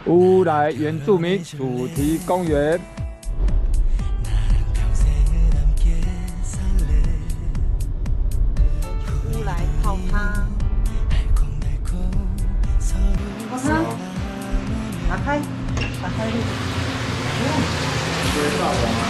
乌来原住民主题公园。乌来泡汤，泡汤，打开，打开这个。对，大王啊。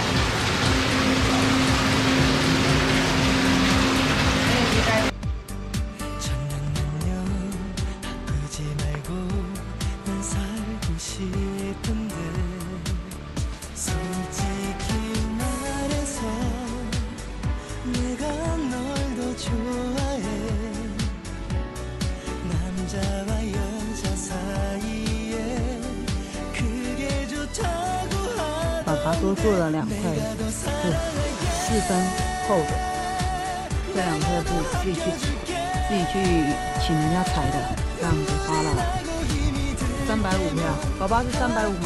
爸爸多做了2块布，4分厚的，这2块布自己去请人家裁的，这样子花了350票。宝宝是350吗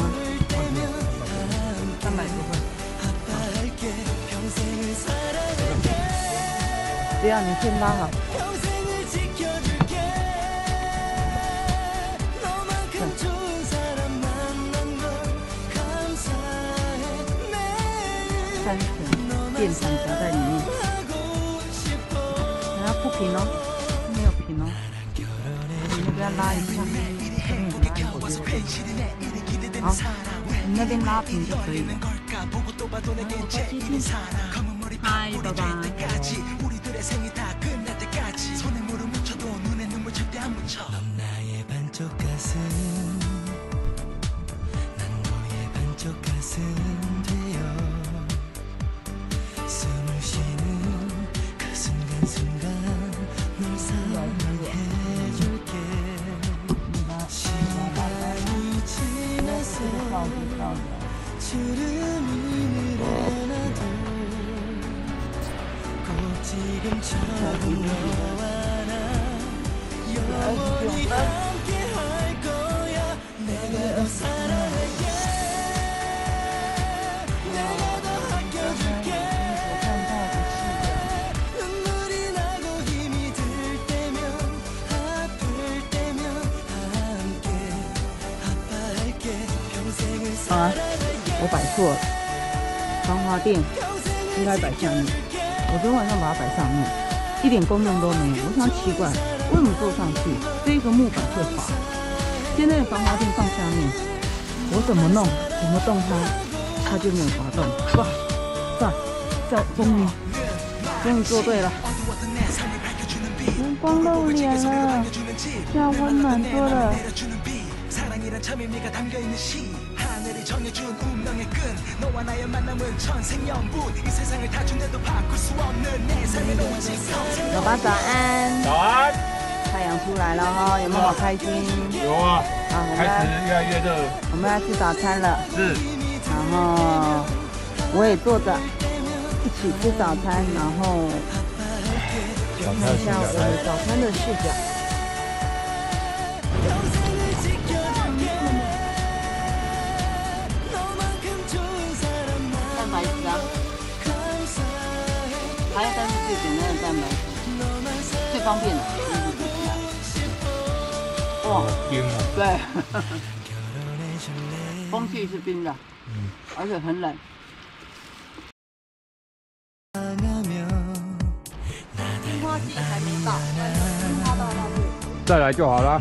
？300多块。只要你先拉好。 3层垫层夹在里面，然后不平哦，没有平哦，你那边拉一下，这边也拉一下，我觉得可以。好，你那边拉平就可以了。嗨，爸爸。 啊，我摆错了，防滑垫应该摆下面，我昨天晚上把它摆上面，一点功用都没有。我想奇怪，为什么坐上去这个木板会滑？现在防滑垫放下面，我怎么弄，怎么动它，它就没有滑动。哇，这终于做对了，阳光露脸了，这样温暖多了。 사랑이란 참 의미가 담겨있는 시 하늘이 정해준 운명의 끈 너와 나의 만남은 천생연분 이 세상을 다 준대도 바꿀 수 없는 내 삶의 오직 老爸早安。早安。太阳出来了哈，有没有好开心？有啊。好，开始越来越热。我们要吃早餐了。是。然后我也坐着一起吃早餐，然后看一下我的早餐的视角。 还有，但是最简单的蛋白质，最方便的，哇，冰啊！对，空气是冰的，而且很冷。樱花季还没到，樱花到那里。再来就好了。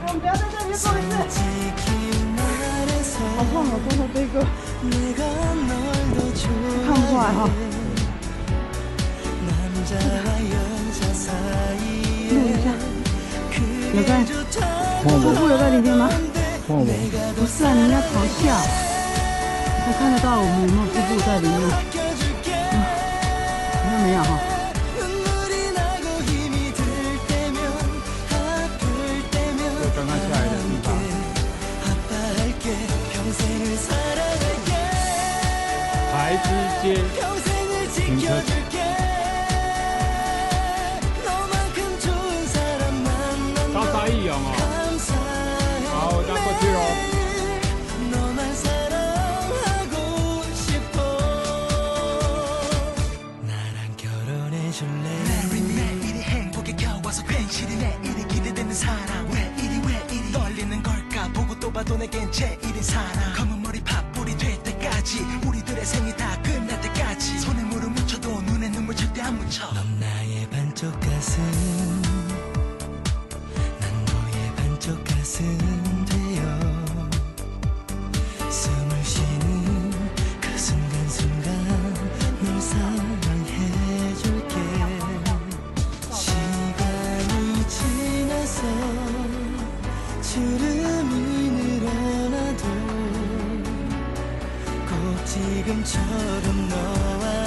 我们不要在这里坐一次。好痛哦，刚才这个看不出来哈。录一下，有在瀑布有在里面吗？不是啊，你应该朝下，才看得到我们有没有瀑布在里面。好像没有哈。 刚刚下来的地方，台之街停车场。高沙义勇哦，好，我再过去喽。 내겐 제일인 사람 검은 머리 팥불이 될 때까지 우리들의 생이 다 끝날 때까지 손에 물을 묻혀도 눈에 눈물 절대 안 묻혀 넌 나의 반쪽 가슴 난 너의 반쪽 가슴 되어 숨을 쉬는 그 순간순간 널 사랑해줄게 시간이 지나서 주름이 늘어나도 꼭 지금처럼 너와